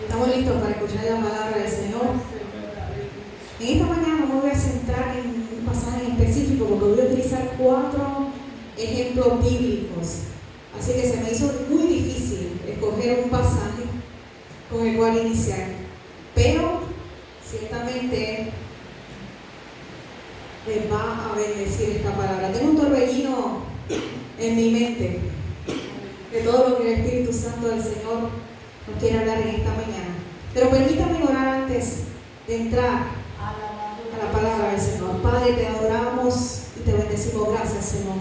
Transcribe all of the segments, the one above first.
Estamos listos para escuchar la palabra del Señor. En esta mañana me voy a centrar en un pasaje en específico porque voy a utilizar 4 ejemplos bíblicos. Así que se me hizo muy difícil escoger un pasaje con el cual iniciar. Pero ciertamente les va a bendecir esta palabra. Tengo un torbellino en mi mente de todo lo que el Espíritu Santo del Señor nos quiere hablar en esta mañana. Pero permítame orar antes de entrar a la palabra del Señor. Padre, te adoramos y te bendecimos. Gracias, Señor.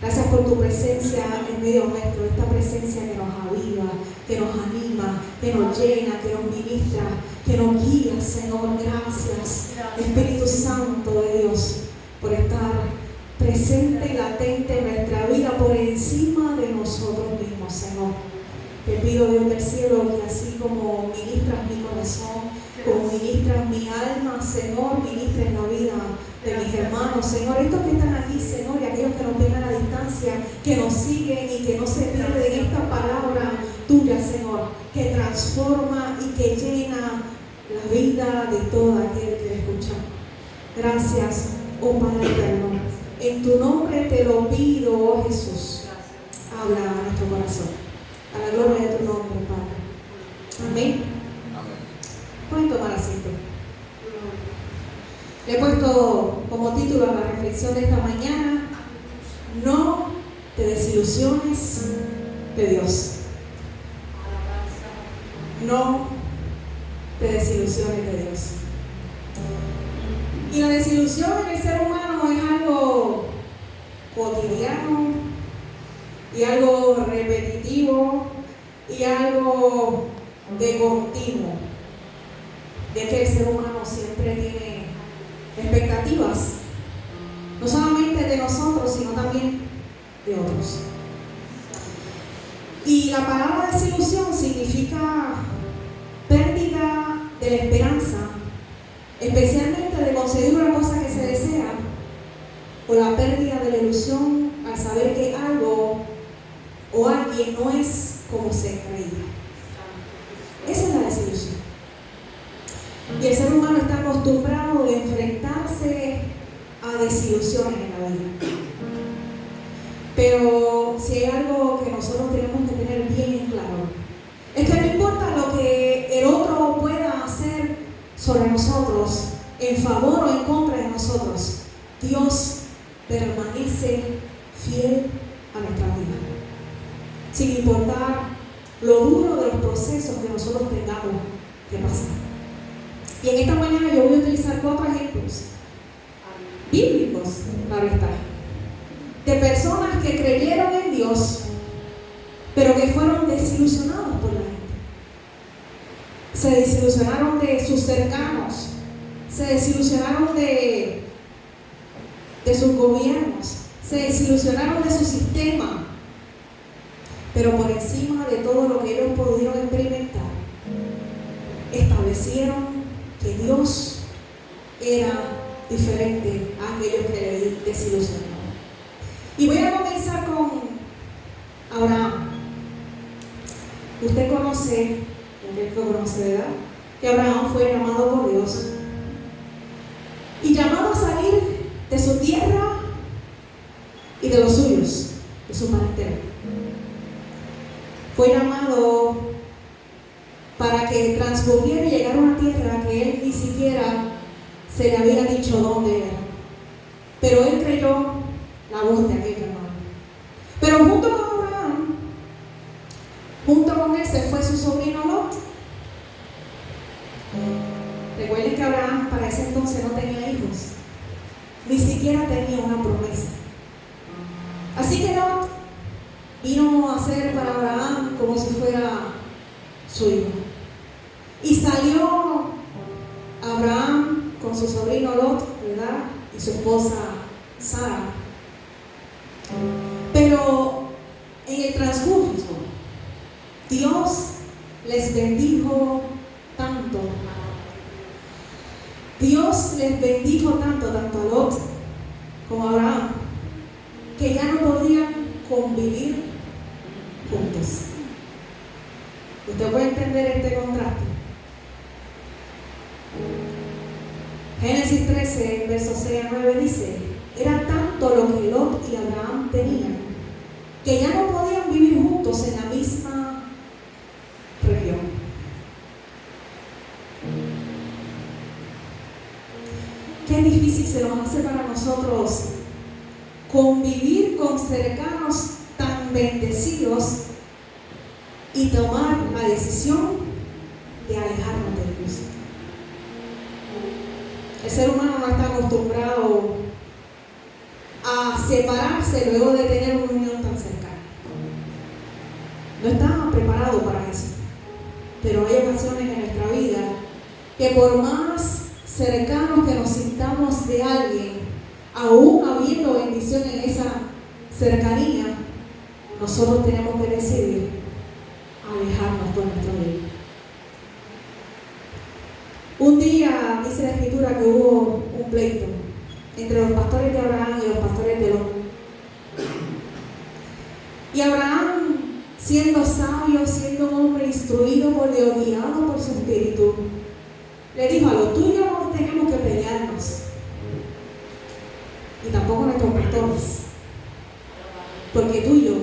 Gracias por tu presencia en medio nuestro, esta presencia que nos aviva, que nos anima, que nos llena, que nos ministra, que nos guía, Señor. Gracias, Espíritu Santo de Dios, por estar presente y latente en nuestra vida por encima de nosotros mismos, Señor. Te pido, Dios del cielo, que así como ministras mi corazón, como ministras mi alma, Señor, ministres la vida de mis hermanos, Señor, estos que están aquí, Señor, y aquellos que nos ven a la distancia, que nos siguen y que no se pierden esta palabra tuya, Señor, que transforma y que llena la vida de todo aquel que la escucha. Gracias, oh Padre eterno. En tu nombre te lo pido, oh Jesús. Habla a nuestro corazón. A la gloria de tu nombre, Padre. Amén. Pueden tomar asiento. Le he puesto como título a la reflexión de esta mañana: no te desilusiones de Dios. No te desilusiones de Dios. Y la desilusión en el ser humano es algo cotidiano y algo repetitivo y algo de continuo, de que el ser humano siempre tiene expectativas, no solamente de nosotros, sino también de otros. Y la palabra desilusión significa pérdida de la esperanza, especialmente de conseguir una cosa que se desea, o la pérdida de la ilusión al saber que algo o alguien no es como se creía. Esa es la desilusión. Y el ser humano está acostumbrado a enfrentarse a desilusiones en la vida. Pero si hay algo que nosotros tenemos que tener bien en claro, es que no importa lo que el otro pueda hacer sobre nosotros, en favor o en contra de nosotros, Dios permanece fiel a nuestra vida, sin importar lo duro de los procesos que nosotros tengamos que pasar. Y en esta mañana yo voy a utilizar 4 ejemplos bíblicos, claro está, de personas que creyeron en Dios, pero que fueron desilusionados por la gente. Se desilusionaron de sus cercanos, se desilusionaron de sus gobiernos, se desilusionaron de su sistema, pero por encima de todo lo que ellos pudieron experimentar, establecieron que Dios era diferente a aquellos que le desilusionaron. Y voy a comenzar con Abraham. Usted conoce, ¿verdad?, que Abraham fue llamado por Dios y llamado a salir de su tierra y de los suyos, de su parentela. Fue llamado para que transcurriera y llegara a una tierra que él ni siquiera se le había dicho dónde era. Pero él creyó la voz de aquel hermano. Pero junto con Abraham, junto con él se fue su sobrino Lot. Recuerden que Abraham para ese entonces no tenía hijos, ni siquiera tenía una promesa. Así que Lot vino a ser para Abraham como si fuera su hijo. Y salió Abraham con su sobrino Lot, ¿verdad?, y su esposa Sara. Pero en el transcurso, Dios les bendijo tanto. Dios les bendijo tanto a Lot como a Abraham, que ya no podían convivir juntos. ¿Usted puede entender este contraste? Génesis 13, versos 6 a 9 dice: era tanto lo que Lot y Abraham tenían, que ya no podían vivir juntos en la misma región. Qué difícil se nos hace para nosotros convivir con cercanos tan bendecidos y tomar la decisión de alejarnos de Dios. El ser humano no está acostumbrado a separarse luego de tener una unión tan cercana. No está preparado para eso. Pero hay ocasiones en nuestra vida que por más cercanos que nos sintamos de alguien, aún habiendo bendición en esa cercanía, nosotros tenemos que decidir alejarnos por nuestro bien. Un día dice la Escritura que hubo un pleito entre los pastores de Abraham y los pastores de Lot. Y Abraham, siendo sabio, siendo un hombre instruido por Dios, guiado por su espíritu, le dijo: a Lot, tú y yo no tenemos que pelearnos, y tampoco nuestros pastores, porque tú y yo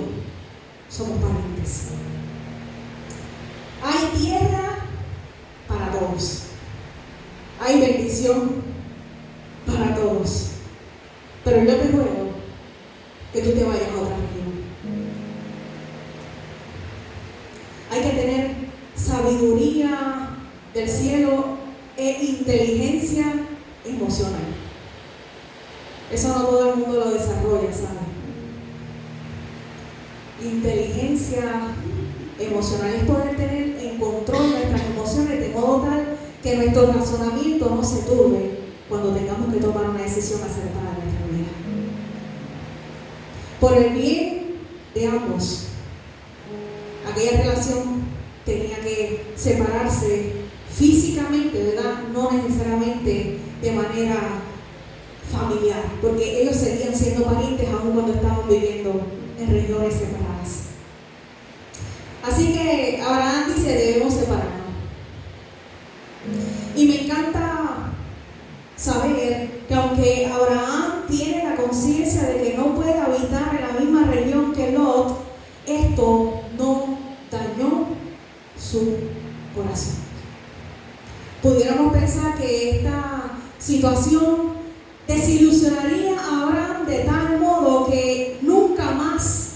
somos parientes. Hay tierra para todos, hay bendición para todos, pero yo te ruego que tú te vayas a otra región. Hay que tener sabiduría del cielo e inteligencia emocional. Eso no todo el mundo lo desarrolla, ¿sabe? Inteligencia emocional es poder tener en control nuestras emociones de modo tal que nuestro razonamiento no se turbe cuando tengamos que tomar una decisión acertada en nuestra vida. Por el bien de ambos, aquella relación tenía que separarse físicamente, ¿verdad? No necesariamente de manera familiar, porque ellos seguían siendo parientes aún cuando estaban viviendo en regiones separadas. Así que Abraham dice: debemos separarnos. Y me encanta saber que aunque Abraham tiene la conciencia de que no puede habitar en la misma región que Lot, esto no dañó su corazón. Pudiéramos pensar que esta situación desilusionaría a Abraham de tal modo que nunca más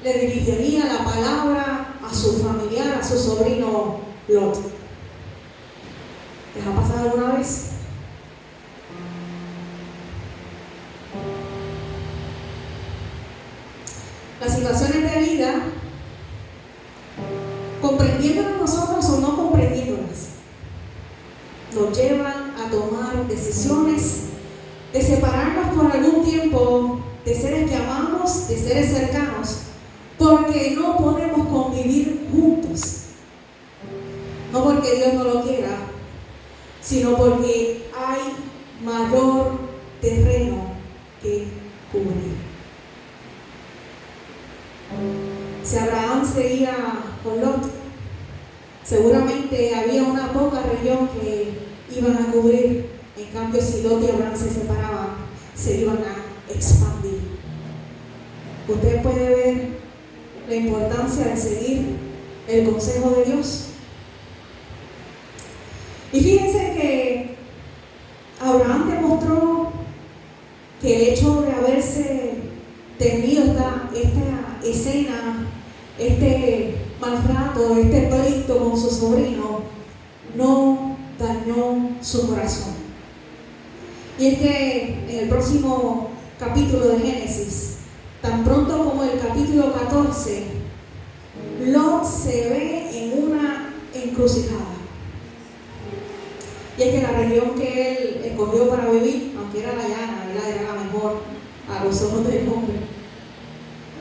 le dirigiría la palabra a su familiar, a su sobrino Lot. ¿Les ha pasado alguna vez? Las situaciones de vida, comprendiéndolas nosotros o no comprendiéndolas, nos llevan a tomar decisiones de separarnos por algún tiempo de seres que amamos, de seres cercanos, porque no podemos convivir juntos. No porque Dios no lo quiera, sino porque hay mayor terreno que cubrir. Si Abraham seguía con Lot, seguramente había una poca región que iban a cubrir. En cambio, si Lot y Abraham se separaban, se iban a expandir. Usted puede ver la importancia de seguir el consejo de Dios. Y fíjense que Abraham demostró que el hecho de haberse tenido esta escena, este maltrato, este pleito con su sobrino, no dañó su corazón. Y es que en el próximo capítulo de Génesis, tan pronto como el capítulo 14, Lot se ve en una encrucijada. Y es que la región que él escogió para vivir, aunque era la llana, era la mejor a los ojos del hombre,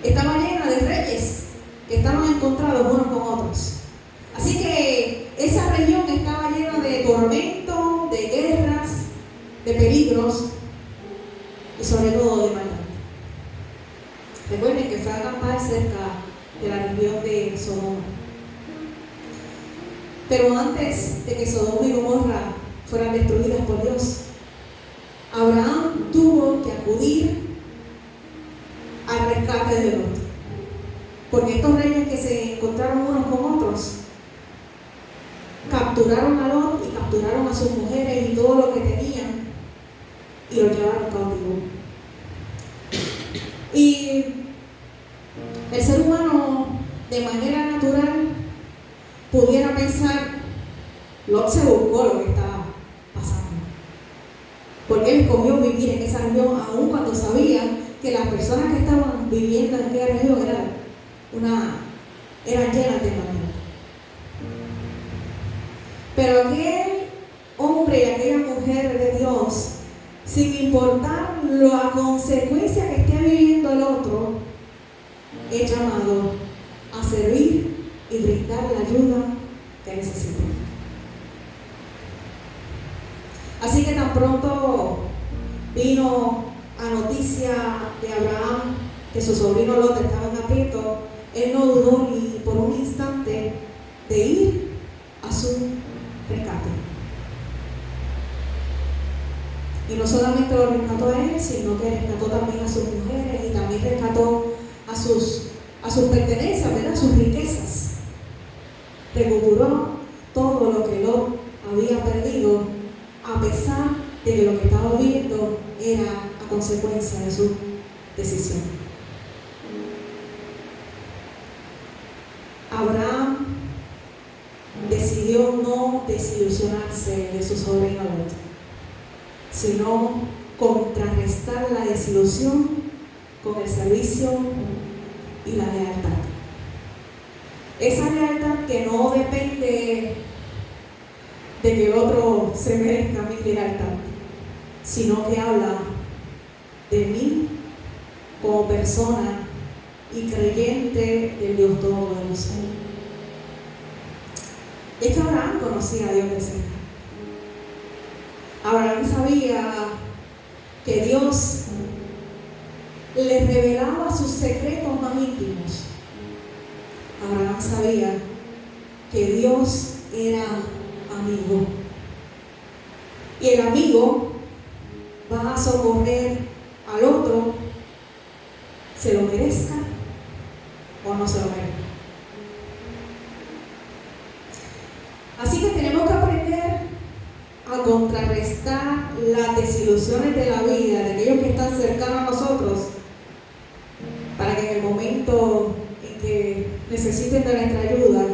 estaba llena de reyes que estaban encontrados unos con otros. Así que esa región estaba llena de tormento, de guerras, de peligros y sobre todo de maldad. Recuerden que fue a acampar cerca de la región de Sodoma. Pero antes de que Sodoma y Gomorra fueran destruidas por Dios, Abraham tuvo que acudir al rescate de Lot. Porque estos reyes que se encontraron unos con otros, capturaron a Lot y capturaron a sus mujeres y todo lo que tenían y lo llevaron cautivo. Y el ser humano, de manera natural, pudiera pensar, Lot se buscó lo que estaba pasando. Porque él escogió vivir en esa región, aun cuando sabía que las personas que estaban viviendo en aquella región eran llenas de maldad. Pero aquel hombre y aquella mujer de Dios, sin importar la consecuencia que esté viviendo el otro, es llamado a servir y brindar la ayuda que necesita. Así que tan pronto vino a noticia de Abraham que su sobrino Lot estaba en aprieto, él no dudó ni por un instante de ir a su rescate. Y no solamente lo rescató a él, sino que rescató también a sus mujeres y también rescató a sus pertenencias, ¿verdad? Sus riquezas. Recuperó todo lo que Lot había perdido, a pesar de que lo que estaba viviendo era a consecuencia de su decisión. Abraham decidió no desilusionarse de su sobrino Lot, sino contrarrestar la desilusión con el servicio y la lealtad. Esa lealtad que no depende de que el otro se merezca mi lealtad, sino que habla de mí como persona y creyente del Dios Todopoderoso. Es que Abraham conocía a Dios de cerca. Abraham sabía que Dios le revelaba sus secretos más íntimos. Abraham sabía que Dios era amigo. Y el amigo va a socorrer al otro, se lo merezca o no se lo merezca. Así que tenemos que aprender a contrarrestar las desilusiones de la vida de aquellos que están cercanos a nosotros, para que en el momento en que necesiten de nuestra ayuda,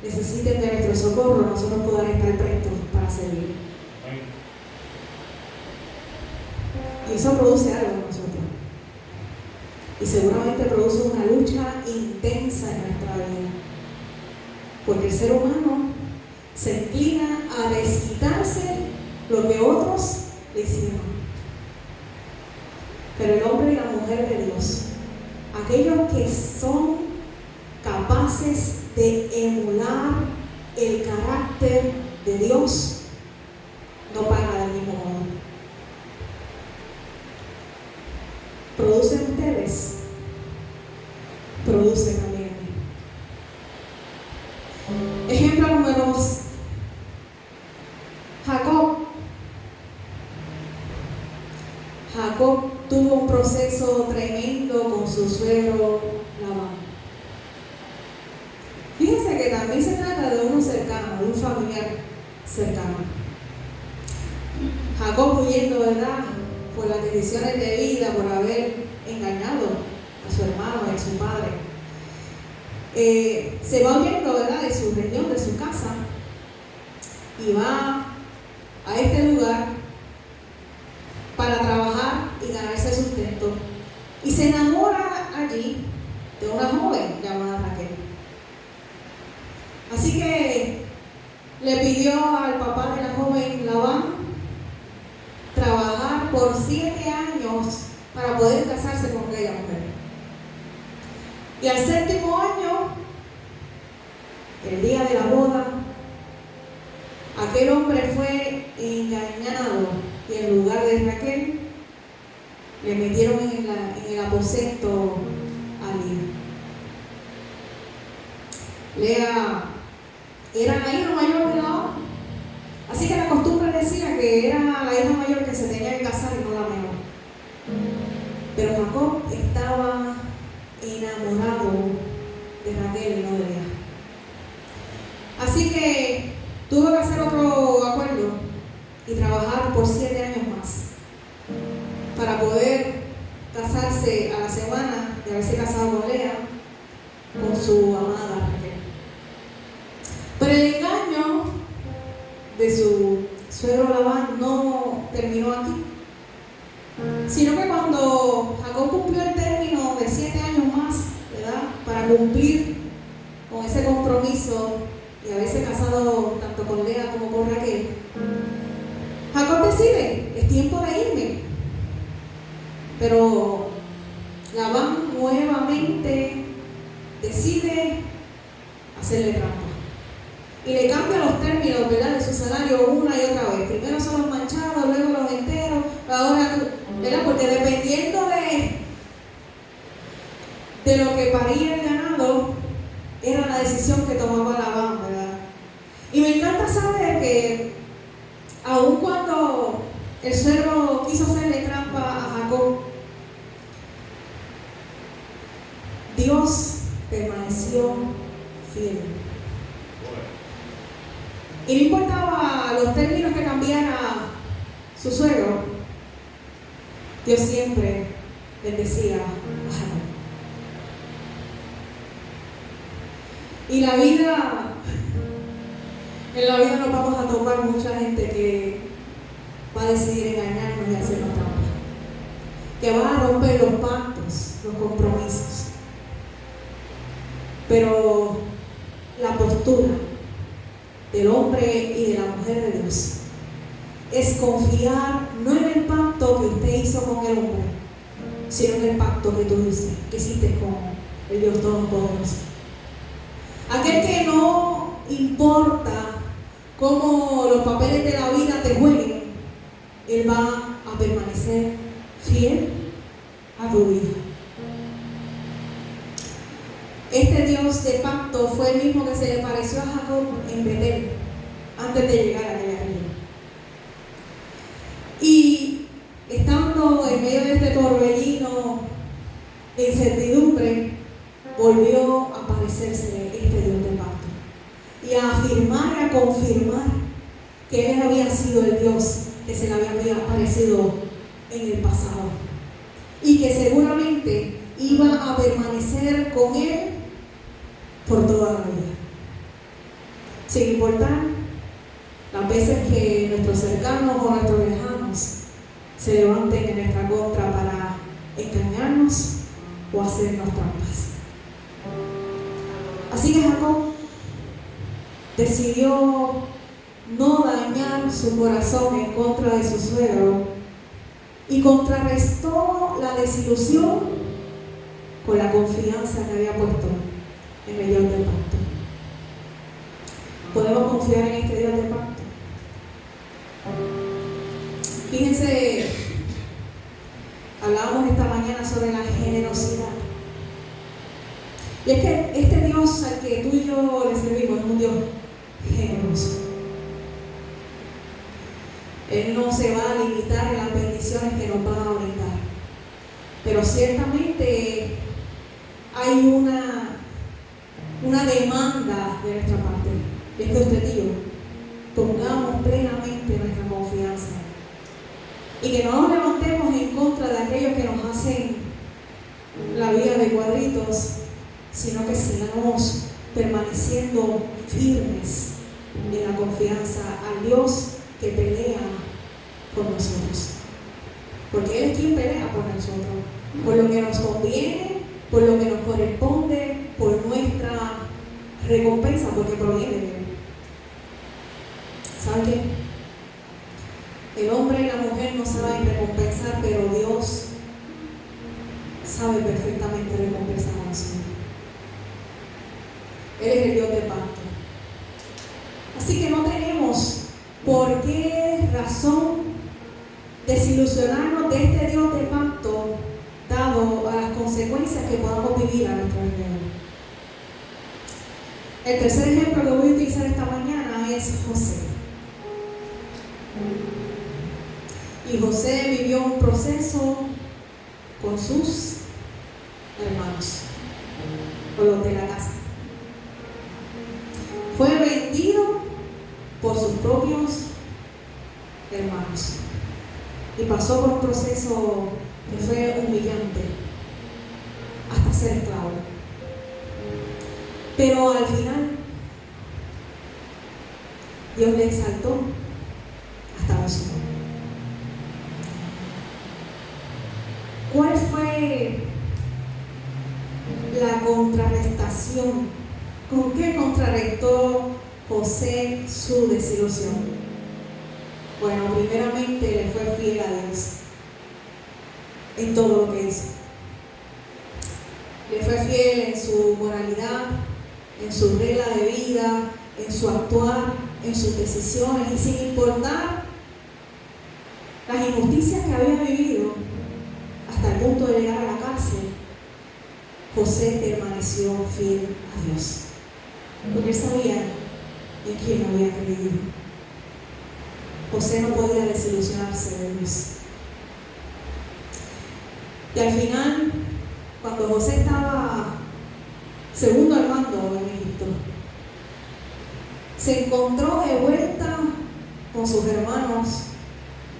necesiten de nuestro socorro, nosotros podamos estar prestos para servir. Y eso produce algo en nosotros. Y seguramente produce una lucha intensa en nuestra vida. Porque el ser humano se inclina a desquitarse lo que otros le hicieron. Pero el hombre y la mujer de Dios, aquellos que son capaces de emular el carácter de Dios, no pagan del mismo modo. ¿Producen ustedes? Producen también. Ejemplo número 2. Jacob tuvo un proceso tremendo con su suegro Labán. Fíjense que también se trata de uno cercano, de un familiar cercano. Jacob, huyendo, ¿verdad?, por las decisiones de vida, por haber engañado a su hermano y a su padre, se va huyendo, ¿verdad?, de su región, de su casa, y va a este lugar para trabajar y ganarse el sustento. Y se enamora allí de una joven llamada Raquel. Así que le pidió al papá de la joven Labán trabajar por 7 años para poder casarse con aquella mujer. Y al 7º año, el día de la boda, aquel hombre fue engañado y en lugar de Raquel le metieron en el aposento a Lía. Lea era la hija mayor de Labán. Así que la costumbre decía que era la hija mayor que se tenía que casar y no la menor. Pero Jacob estaba enamorado de Raquel y no de Lea. Así que tuvo que hacer otro acuerdo y trabajar por 7 años más para poder casarse a la semana de haberse casado con Lea, con su amada Raquel. Pero el engaño de su suegro Labán no terminó aquí, sino que cuando Jacob cumplió el término de 7 años más, ¿verdad?, para cumplir con ese compromiso y haberse casado tanto con Lea como con Raquel, Jacob decide: es tiempo de irme. Pero Labán nuevamente decide hacerle trampa y le cambia los términos, ¿verdad?, de su salario una y otra vez. Primero son los manchados, luego los enteros, ahora, ¿verdad?, porque dependiendo de lo que paría el ganado, era la decisión que tomaba Labán, ¿verdad? Y me encanta saber que aun cuando el suegro quiso hacerle trampa a Jacob, Dios permaneció fiel. Y no importaba los términos que cambiara su suegro, Dios siempre bendecía a Jacob. Y en la vida nos vamos a topar mucha gente que va a decidir engañarnos y hacernos trampa, que va a romper los pactos, los compromisos. Pero la postura del hombre y de la mujer de Dios es confiar no en el pacto que usted hizo con el hombre, sino en el pacto que tú hiciste con el Dios Todopoderoso. Aquel que no importa cómo los papeles de la vida te jueguen, Él va a permanecer fiel a tu vida. Este Dios de pacto fue el mismo que se le pareció a Jacob en Betel antes de llegar a aquella región. Y estando en medio de este torbellino de incertidumbre, volvió a aparecerse este Dios de pacto y a afirmar y a confirmar que Él había sido el Dios que se le había aparecido en el pasado y que seguramente iba a permanecer con Él por toda la vida, sin importar las veces que nuestros cercanos o nuestros lejanos se levanten en nuestra contra para engañarnos o hacernos trampas. Así que Jacob decidió no dañar su corazón en contra de su suegro y contrarrestó la desilusión con la confianza que había puesto en el Dios del pacto. ¿Podemos confiar en este Dios del pacto? Fíjense, hablábamos esta mañana sobre la generosidad. Y es que este Dios al que tú y yo le servimos es un Dios generoso. Él no se va a limitar en las bendiciones que nos va a brindar. Pero ciertamente hay una demanda de nuestra parte. Y es que usted y yo pongamos plenamente nuestra confianza. Y que no nos levantemos en contra de aquellos que nos hacen la vida de cuadritos, sino que sigamos permaneciendo firmes en la confianza al Dios que pelea por nosotros. Porque Él es quien pelea por nosotros, por lo que nos conviene, por lo que nos corresponde, por nuestra recompensa, porque proviene de Él. ¿Saben qué? El hombre y la mujer no saben recompensar, pero Dios sabe perfectamente recompensar a nosotros. Él es el Dios del pacto. Así que no tenemos por qué razón desilusionarnos de este Dios del pacto, dado a las consecuencias que podamos vivir a nuestro alrededor. El tercer ejemplo que voy a utilizar esta mañana es José. Y José vivió un proceso con sus hermanos, con los de la casa. Fue vendido por sus propios hermanos y pasó por un proceso que fue humillante hasta ser esclavo. Pero al final Dios le exaltó hasta lo sumo. ¿Cuál fue la contrarrestación? ¿Con qué contrarrestó José su desilusión? Bueno, primeramente le fue fiel a Dios en todo lo que hizo. Le fue fiel en su moralidad, en su regla de vida, en su actuar, en sus decisiones, y sin importar las injusticias que había vivido hasta el punto de llegar a la cárcel, José permaneció fiel a Dios, porque él sabía en quién había creído. José no podía desilusionarse de Dios. Y al final, cuando José estaba segundo al mando en Egipto, se encontró de vuelta con sus hermanos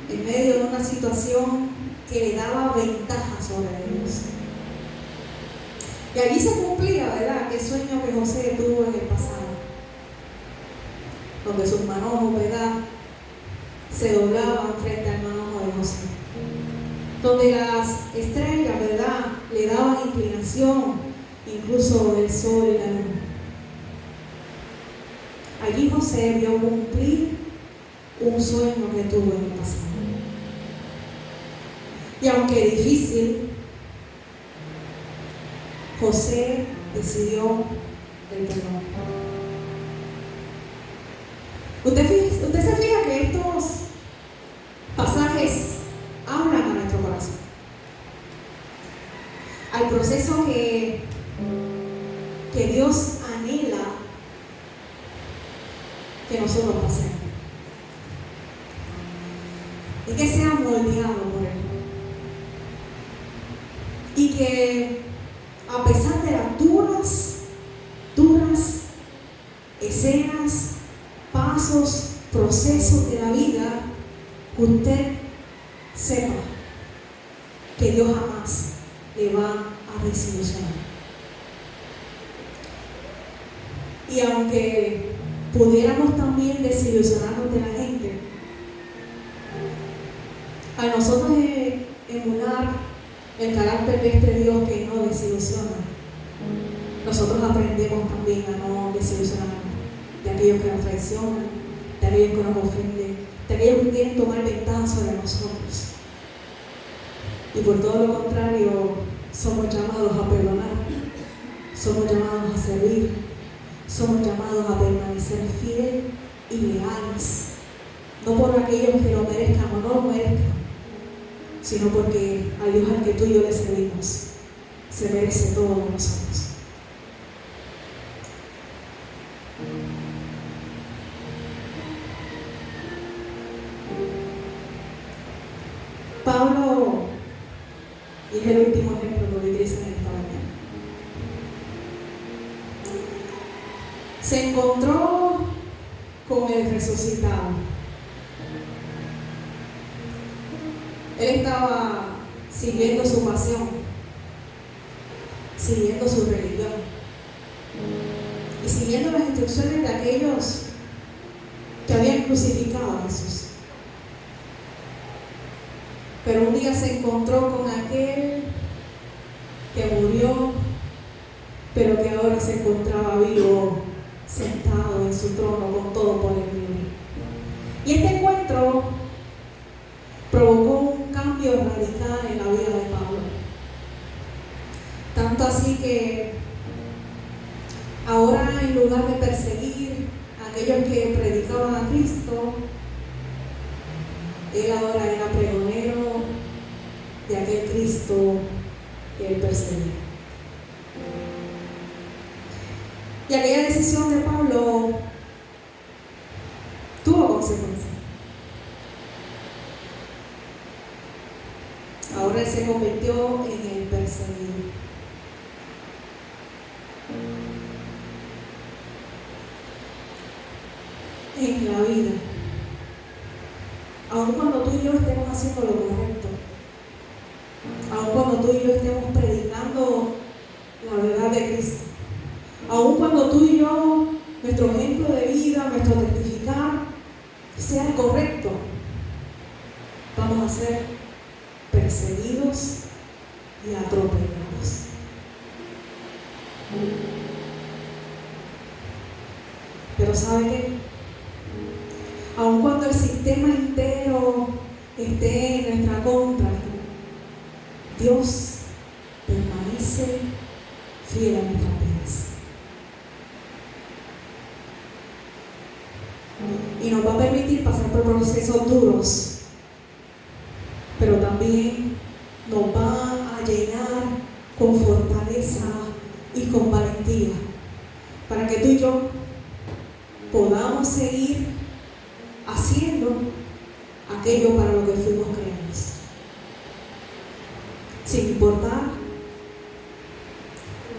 en medio de una situación que le daba ventaja sobre ellos. Y allí se cumplía, ¿verdad?, aquel sueño que José tuvo en el pasado, donde sus manojos, ¿verdad?, se doblaban frente al manojo de José, donde las estrellas, ¿verdad?, le daban inclinación, incluso del sol y la luna. Allí José vio cumplir un sueño que tuvo en el pasado. Y aunque difícil, José decidió el perdón. Usted se fija que estos pasajes hablan a nuestro corazón, al proceso que Dios anhela que nosotros pasemos y que seamos moldeados por Él, y que a pesar de las duras escenas, pasos, procesos de la vida, usted sepa que Dios jamás le va a desilusionar. Y aunque pudiéramos también desilusionarnos de la gente, a nosotros emular el carácter de este Dios que no desilusiona, nosotros aprendemos también a no desilusionarnos de aquellos que nos traicionan, de aquellos que nos ofenden, de aquellos que quieren tomar ventaja sobre nosotros. Y por todo lo contrario, somos llamados a perdonar, somos llamados a servir, somos llamados a permanecer fieles y leales, no por aquellos que lo merezcan o no lo merezcan, sino porque al Dios al que tú y yo le servimos se merece todo de nosotros. Pablo, y es el último ejemplo que utiliza en esta mañana, se encontró con el resucitado. Él estaba siguiendo su pasión, siguiendo su religión y siguiendo las instrucciones de aquellos que habían crucificado a Jesús. Pero un día se encontró con aquel que murió, pero que ahora se encontraba vivo, sentado en su trono con todo poder y gloria. Y este encuentro provocó un cambio radical en la vida de Pablo. Tanto así que ahora, en lugar de perseguir a aquellos que predicaban a Cristo, él ahora era pregonero de aquel Cristo que él perseguía. Y aquella decisión de Pablo tuvo consecuencias. Ahora él se convirtió en el perseguido. En la vida, aun cuando tú y yo estemos haciendo lo correcto, aun cuando tú y yo estemos predicando la verdad de Cristo, aun cuando tú y yo, nuestro ejemplo de vida, nuestro testificar sea el correcto, vamos a ser perseguidos y atropellados. Pero ¿sabe qué? Aun cuando el sistema entero esté en nuestra contra, Dios permanece fiel a nuestras vidas. Y nos va a permitir pasar por procesos duros, pero también nos va a llenar con fortaleza y con valentía, para que tú y yo podamos seguir haciendo aquello para lo que fuimos creados, sin importar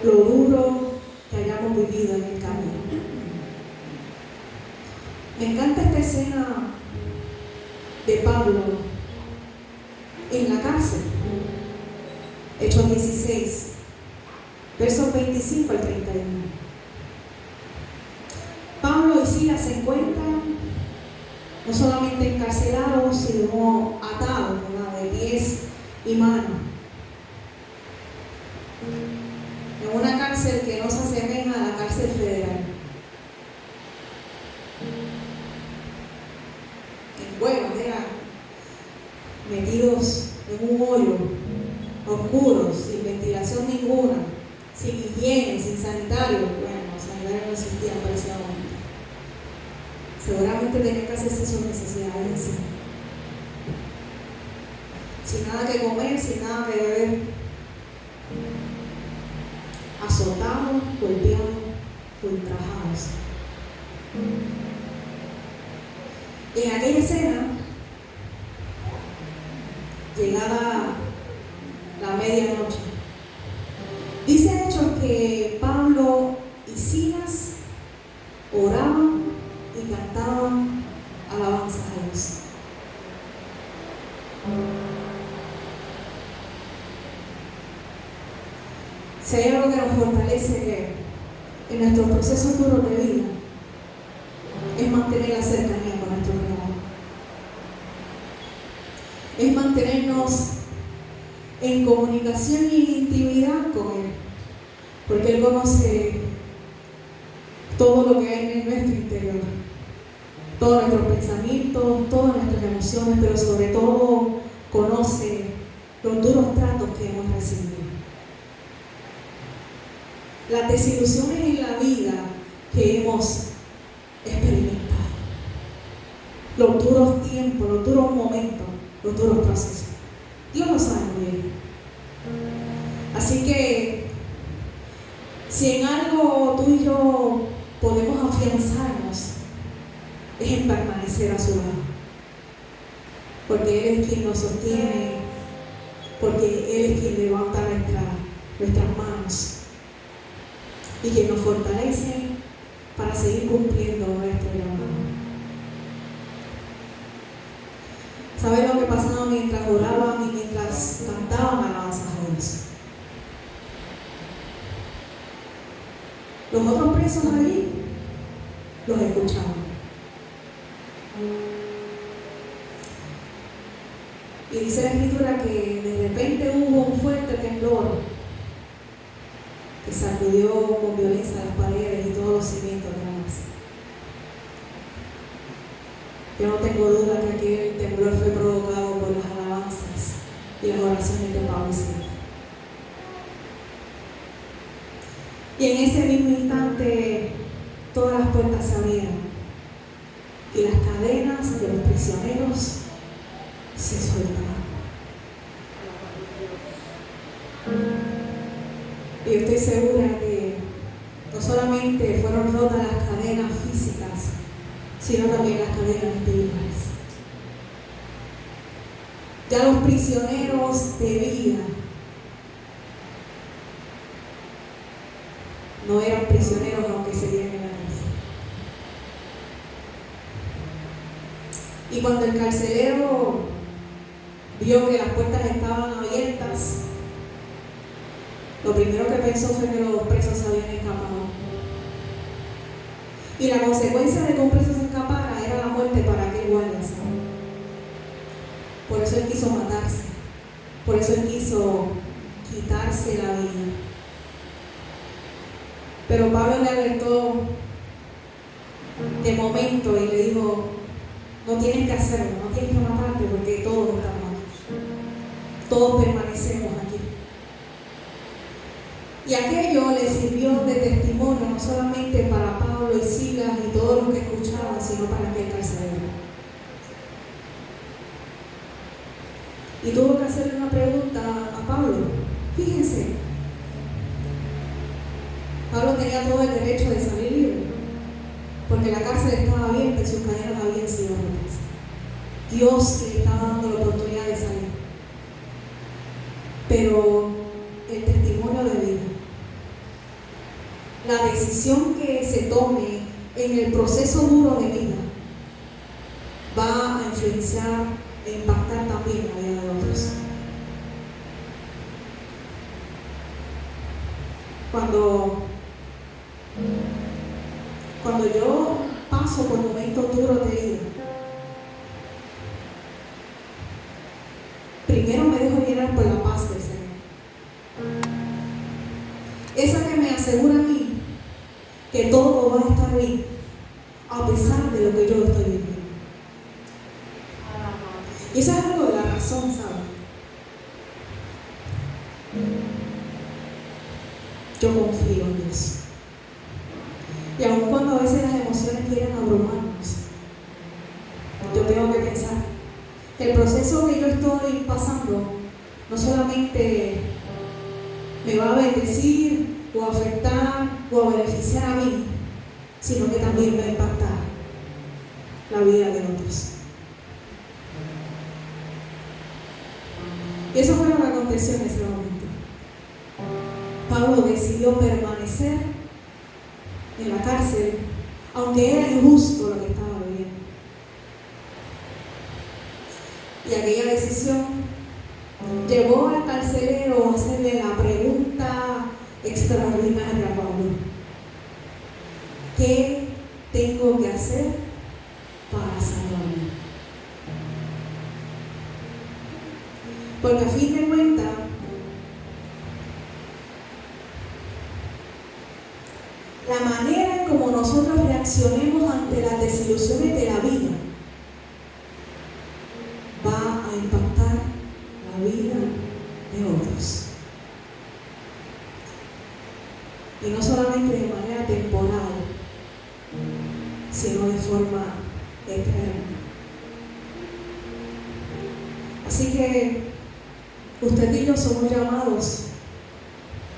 lo duro que hayamos vivido en el camino. Me encanta esta escena de Pablo en la cárcel. Hechos 16, versos 25 al 31. Pablo y Silas se encuentran no solamente encarcelados, sino atados, ¿verdad?, de pies y manos, en una cárcel que no se asemeja a la cárcel federal, en cuevas, metidos en un hoyo, oscuros, sin ventilación ninguna, sin higiene, sin sanitario. Bueno, los sanitarios no existían para ese momento. Seguramente tenían que hacerse sus necesidades encima, sin nada que comer, sin nada que beber, azotados, golpeados, ultrajados. En aquella escena, llegada la medianoche, dice Hechos que Pablo y Silas oraban y cantaban alabanzas a Dios. Si hay algo que nos fortalece en nuestros procesos duros de vida, es mantener la cercanía con nuestro Creador. Es mantenernos en comunicación y en intimidad con Él, porque Él conoce todo lo que hay en nuestro interior, todos nuestros pensamientos, todas nuestras emociones, pero sobre todo conoce los duros tratos que hemos recibido, las desilusiones en la vida que hemos experimentado, los duros tiempos, los duros momentos, los duros procesos. Dios lo sabe muy bien. Así que si en algo tú y yo podemos afianzarnos, es en permanecer a su lado, porque Él es quien nos sostiene, porque Él es quien levanta nuestras manos y quien nos fortalece para seguir cumpliendo nuestro llamado. ¿Sabes lo que pasaba mientras oraban y mientras cantaban alabanzas a Dios? Los otros presos allí los escuchaban. Y dice la Escritura que de repente hubo un fuerte temblor que sacudió con violencia las paredes y todos los cimientos de la casa. Yo no tengo duda que aquel temblor fue provocado por las alabanzas y las oraciones de Pablo y Silas. Y en ese mismo instante todas las puertas se abrieron y las cadenas de los prisioneros se soltaron. Y yo estoy segura que solamente fueron rotas las cadenas físicas, sino también las cadenas espirituales. Ya los prisioneros de vida no eran prisioneros aunque se dieran en la cárcel. Y cuando el carcelero vio que las puertas estaban abiertas, lo primero que pensó fue que los presos se habían escapado. Y la consecuencia de que un preso se escapara era la muerte para aquel guardia. Por eso él quiso matarse. Por eso él quiso quitarse la vida. Pero Pablo le alertó de momento y le dijo: no tienes que hacerlo, no tienes que matarte, porque todos estamos aquí. Todos permanecemos aquí. Y aquello le sirvió de testimonio no solamente para Pablo y Silas y todos los que escuchaban, sino para aquel carcelero. Y tuvo que hacerle una pregunta a Pablo. Fíjense, Pablo tenía todo el derecho de salir libre, porque la cárcel estaba abierta y sus cadenas habían sido rotas. Dios le estaba dando la oportunidad de salir. Pero el testimonio de vida, la decisión que se tome en el proceso duro de vida, va a influenciar e impactar también la vida de otros. Cuando yo paso por momentos duros de vida, primero me dejo llenar por la paz del Señor. Esa que me asegura a mí que todo va a estar bien, a pesar de lo que yo estoy viviendo. Y eso es algo de la razón, ¿sabes? Yo confío en Dios. Y aun cuando a veces las emociones quieren abrumarnos, yo tengo que pensar que el proceso que yo estoy pasando no solamente me va a bendecir o a afectar o a beneficiar a mí, sino que también va a impactar la vida de otros. Y eso fue lo que aconteció en ese momento. Pablo decidió permanecer en la cárcel, aunque era injusto lo que estaba viviendo. Y aquella decisión llevó al carcelero a hacerle la pregunta extraordinaria a Pablo: ¿qué tengo que hacer para salvarme? Porque a fin de cuentas, la manera en como nosotros reaccionemos ante las desilusiones de la vida va a impactar la vida de otros. Y no solamente de manera temporal, sino de forma eterna. Así que usted y yo somos llamados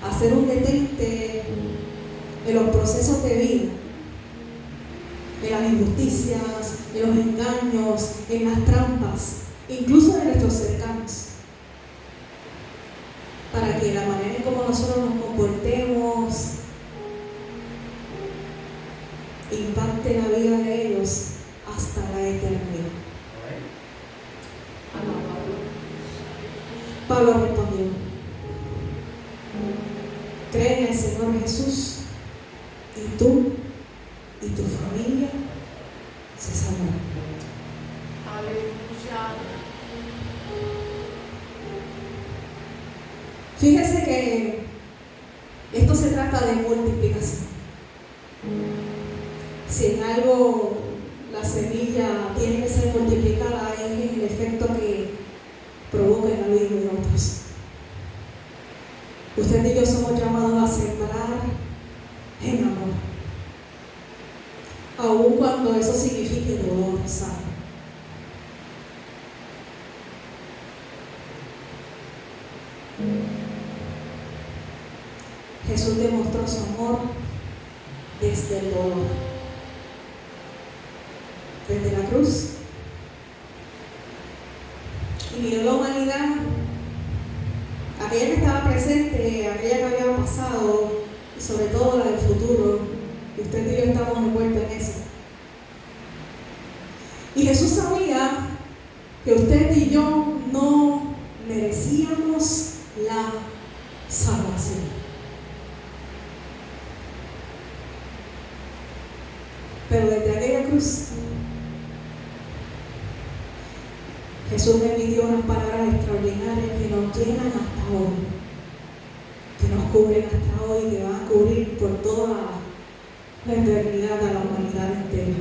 a ser un detente en los procesos de vida, en las injusticias, en los engaños, en las trampas, incluso de nuestros cercanos, para que la manera en cómo nosotros nos comportemos impacte la vida de ellos hasta la eternidad. Pablo respondió: cree en el Señor Jesús y tú y tu familia se salvarán. Aleluya. Fíjese que esto se trata de multiplicación. Si en algo la semilla tiene que ser multiplicada, es en el efecto que provoca en la vida de otros. Usted y yo somos llamados a sembrar en amor, aun cuando eso signifique dolor, ¿sabe? Jesús demostró su amor desde el dolor, desde la cruz. Y miró la humanidad, aquella que estaba presente, aquella que había pasado, y sobre todo la del futuro, y usted y yo estamos envueltos en eso. Y Jesús sabía que usted y yo no merecíamos la salvación. Pero desde aquella cruz, Jesús me pidió unas palabras extraordinarias que nos llenan hasta hoy, que nos cubren hasta hoy, que van a cubrir por toda la eternidad a la humanidad entera.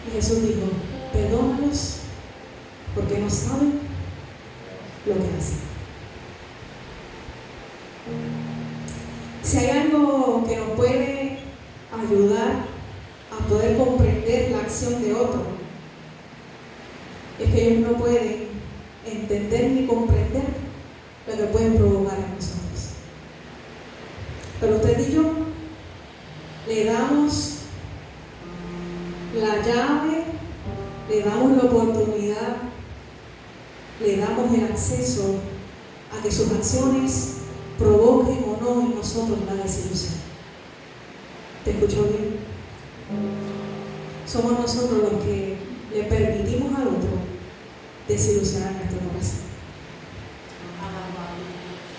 Y Jesús dijo: perdónalos porque no saben lo que hacen. Si hay algo que nos puede ayudar a poder comprender la acción de otro, es que ellos no pueden entender ni comprender lo que pueden provocar en nosotros. Pero usted y yo le damos la llave, le damos la oportunidad, le damos el acceso a que sus acciones provoquen o no en nosotros la desilusión. ¿Te escuchó bien? Somos nosotros los que le permitimos al otro desilusionar nuestro corazón.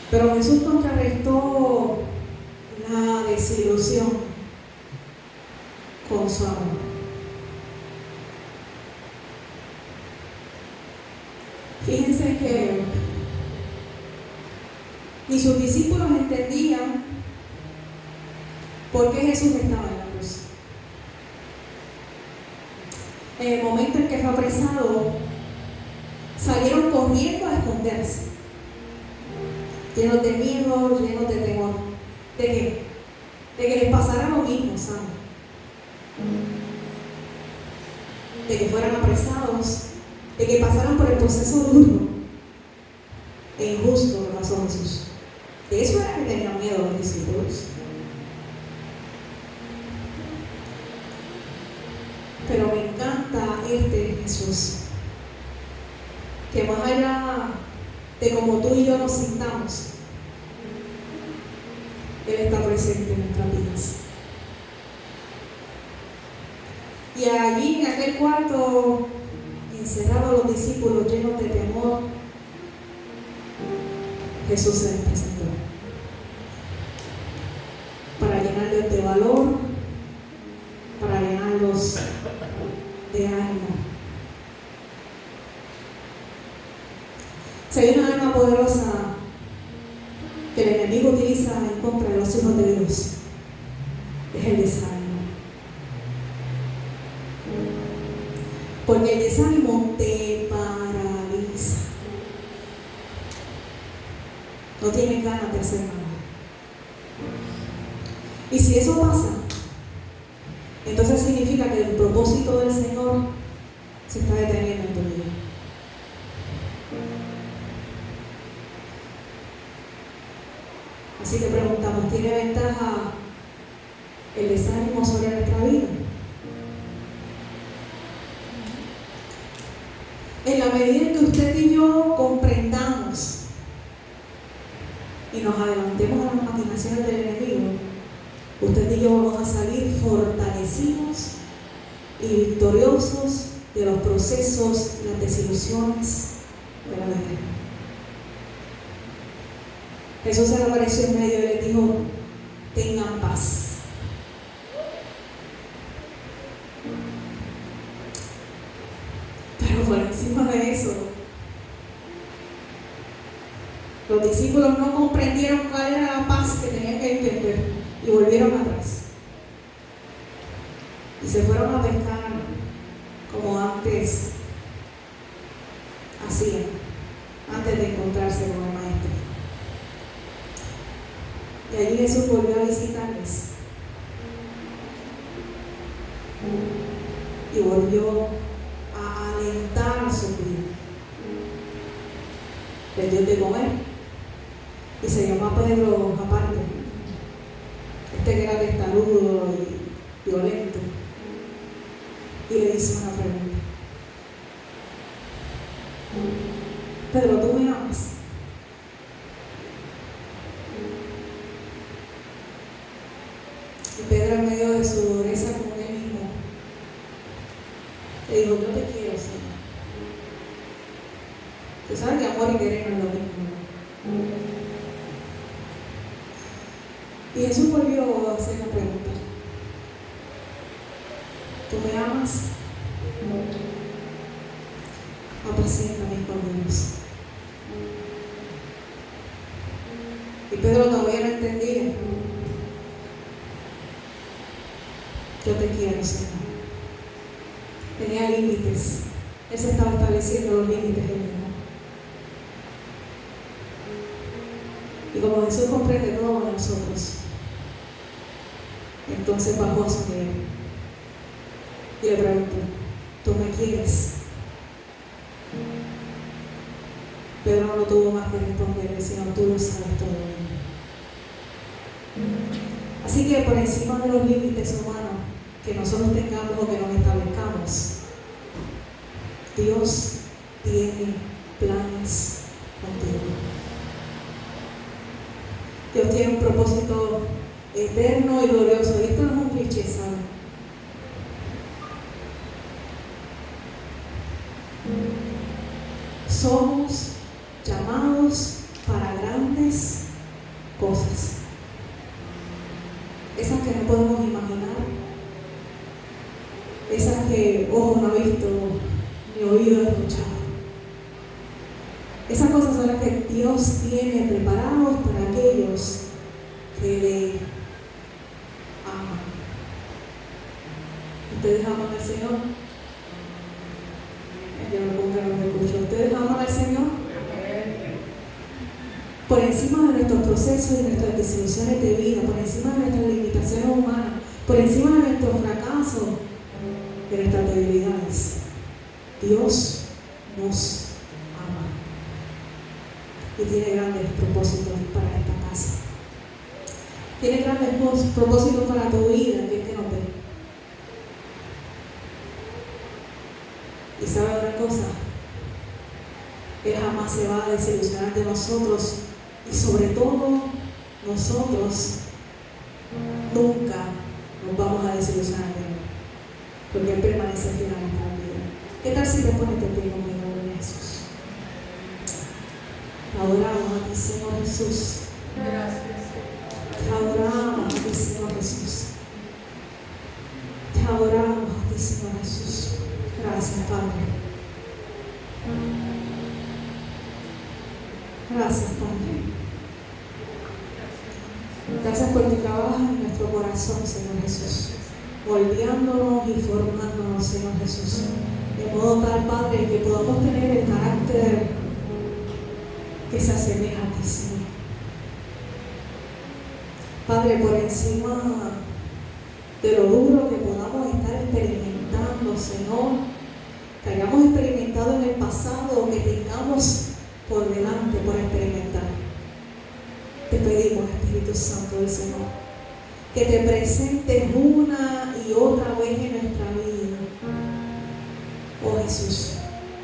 Pero Jesús contrarrestó la desilusión con su amor. Fíjense que ni sus discípulos entendían por qué Jesús estaba en la cruz. En el momento en que fue apresado, salieron corriendo a esconderse, llenos de miedo, llenos de temor. ¿De qué? De que les pasara lo mismo, ¿saben? De que fueran apresados, de que pasaran por el proceso duro e injusto que pasó Jesús. De eso era que tenían miedo los discípulos. Pero me encanta este Jesús, que más allá de como tú y yo nos sintamos, Él está presente en nuestras vidas. Y allí en aquel cuarto, encerrados los discípulos llenos de temor, Jesús se les presentó para llenarlos de valor, para llenarlos de ánimo. Si hay una arma poderosa que el enemigo utiliza en contra de los hijos de Dios, es el desánimo. Porque el desánimo te paraliza. No tienes ganas de hacer nada. Y si eso pasa, entonces significa que el propósito del Señor se está deteniendo en tu vida. Así que preguntamos, ¿tiene ventaja el desánimo sobre nuestra vida? En la medida en que usted y yo comprendamos y nos adelantemos a las maquinaciones del enemigo, usted y yo vamos a salir fortalecidos y victoriosos de los procesos y las desilusiones de la vida. Jesús se le apareció en medio y les dijo: tengan paz. Pero por encima de eso, los discípulos no comprendieron cuál era la paz que tenían que entender y volvieron atrás. Y se fueron a pescar como antes hacían, antes de encontrarse con el Maestro. Y allí Jesús volvió a visitarles y volvió a alentar su vida. Les dio de comer y se llamó a Pedro aparte este que era testarudo y violento, y le hizo una pregunta: Pedro, ¿tú me amas? Y Pedro, en medio de su dureza con él mismo, le dijo: yo te quiero, Señor. Tú sabes que amor y querer no es lo mismo, ¿no? Y Jesús volvió a hacer la pregunta: ¿tú me amas? Apacienta mis corderos. Y Pedro todavía no entendía. Yo te quiero, Señor. Tenía límites. Él se estaba estableciendo los límites él mismo. Y como Jesús comprende todo de nosotros, entonces bajó a su nivel y le preguntó: ¿tú me quieres? Pedro no tuvo más que responderle: Señor, tú lo sabes todo de mí. Así que por encima de los límites humanos que nosotros tengamos o que nos establezcamos, Dios tiene planes contigo. Dios tiene un propósito eterno y glorioso. Y esto no es un cliché, ¿sabes? Somos llamados para grandes cosas. Esas que no podemos imaginar. Esas que ojo no ha visto, ni oído ha escuchado. Esas cosas son las que Dios tiene preparados para aquellos que le aman. ¿Ustedes aman al Señor? Yo no pongo que no me escucho. ¿Ustedes aman al Señor? Por encima de nuestros procesos y nuestras desilusiones de vida, por encima de nuestras limitaciones humanas, por encima de nuestros fracasos, de nuestras debilidades, Dios nos ama y tiene grandes propósitos para esta casa. Tiene grandes propósitos para tu vida, que te note. Y sabe una cosa, Él jamás se va a desilusionar de nosotros, y sobre todo nosotros nunca nos vamos a desilusionar de Él, porque Él permanece fiel a nuestra vida. ¿Qué tal si te pones de pie conmigo, Jesús? Te adoramos a ti, Señor Jesús. Gracias. Te adoramos a ti, Señor Jesús. Te adoramos a ti, Señor Jesús. Gracias, Padre. Gracias, Padre. Gracias por tu trabajo en nuestro corazón, Señor Jesús, moldeándonos y formándonos, Señor Jesús, de modo tal, Padre, que podamos tener el carácter que se asemeja a ti, Señor. Padre, por encima de lo duro que podamos estar experimentando, Señor, que hayamos experimentado en el pasado o que tengamos por delante por experimentar, te pedimos, Espíritu Santo del Señor, que te presentes una y otra vez en nuestra vida, oh Jesús,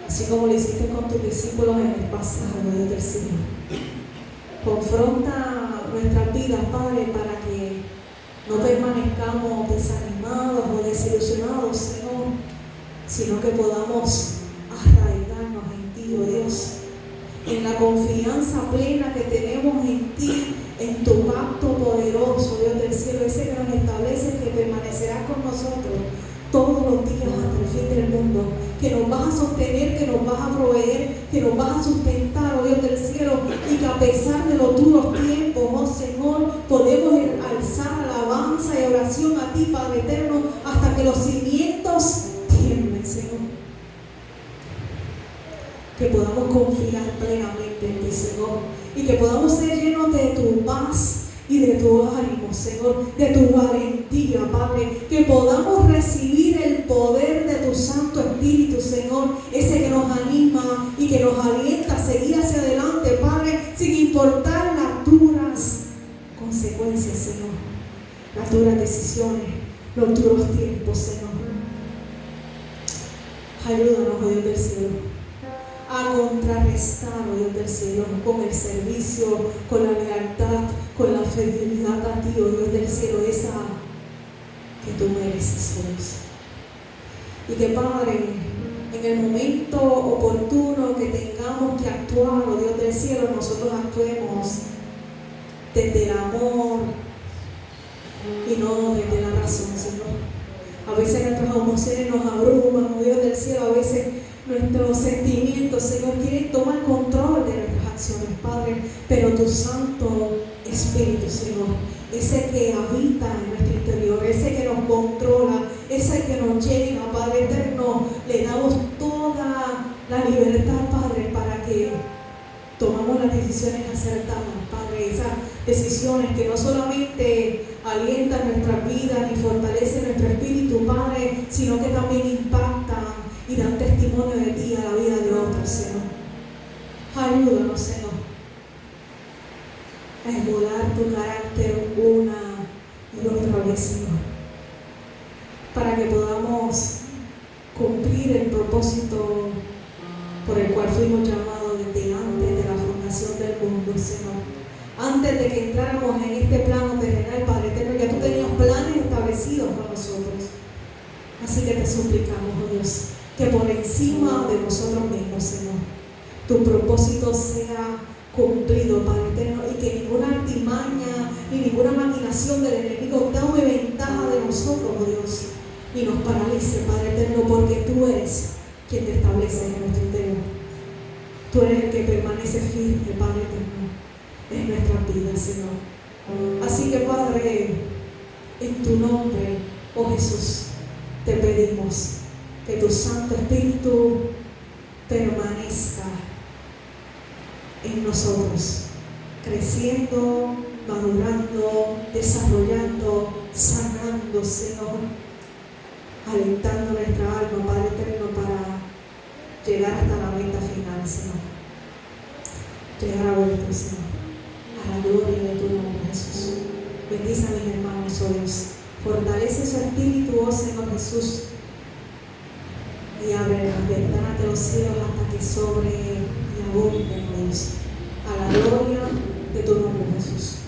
así como lo hiciste con tus discípulos en el pasado, Dios del cielo. Confronta nuestras vidas, Padre, para que no permanezcamos desanimados o desilusionados, Señor, sino que podamos arraigarnos en ti, oh Dios, en la confianza plena que tenemos en ti, en tu pacto poderoso, Dios del cielo, ese que nos establece que permanecerá con nosotros todos los días hasta el fin del mundo, que nos vas a sostener, que nos vas a proveer, que nos vas a sustentar, oh Dios del cielo, y que a pesar de los duros tiempos, oh Señor, podemos alzar alabanza y oración a ti, Padre eterno, hasta que los cimientos tiemblen, Señor. Que podamos confiar plenamente en ti, Señor, y que podamos ser llenos de tu paz y de tu ánimo, Señor, de tu valentía, Padre, que podamos recibir el poder de tu Santo Espíritu, Señor, ese que nos anima y que nos alienta a seguir hacia adelante, Padre, sin importar las duras consecuencias, Señor. los duros tiempos, Señor. Ayúdanos, oh Dios del cielo, a contrarrestar, oh Dios del cielo, con el servicio, con la lealtad, con la fidelidad a ti, oh Dios del cielo, esa que tú mereces, oh Dios. Y que, Padre, en el momento oportuno que tengamos que actuar, oh Dios del cielo, nosotros actuemos desde el amor y no desde la razón, Señor. A veces nuestras emociones nos abruman, oh Dios del cielo, a veces nuestros sentimientos, Señor, quieren tomar control de nuestras acciones, Padre, pero tu Santo Espíritu, Señor, ese que habita en nuestro interior, ese que nos controla, ese que nos llena, Padre eterno, le damos toda la libertad, Padre, para que tomamos las decisiones acertadas, Padre, esas decisiones que no solamente alientan nuestras vidas y fortalecen nuestro espíritu, Padre, sino que también impactan y dan testimonio de ti a la vida de otros, Señor. Ayúdanos, Señor, a emular tu carácter una y otra vez, Señor, para que podamos cumplir el propósito por el cual fuimos llamados desde antes de la fundación del mundo, Señor. Antes de que entráramos en este plano terrenal, Padre eterno, ya tú tenías planes establecidos para nosotros. Así que te suplicamos, oh Dios, que por encima de nosotros mismos, Señor, tu propósito sea cumplido, Padre eterno, y que ninguna artimaña ni ninguna maquinación del enemigo tome ventaja de nosotros, oh Dios, y nos paralice, Padre eterno, porque tú eres quien te establece en nuestro interior. Tú eres el que permanece firme, Padre eterno, en nuestras vidas, Señor. Así que, Padre, en tu nombre, oh Jesús, te pedimos que tu Santo Espíritu permanezca en nosotros, creciendo, madurando, desarrollando, sanando, Señor, alentando nuestra alma, Padre eterno, para llegar hasta la meta final, Señor. Llegar a verte, Señor, a la gloria de tu nombre, Jesús. Bendice a mis hermanos, oh Dios. Fortalece su espíritu, oh Señor Jesús, y abre las ventanas de los cielos hasta que sobre y abunde, oh Dios, a la gloria de tu nombre, Jesús.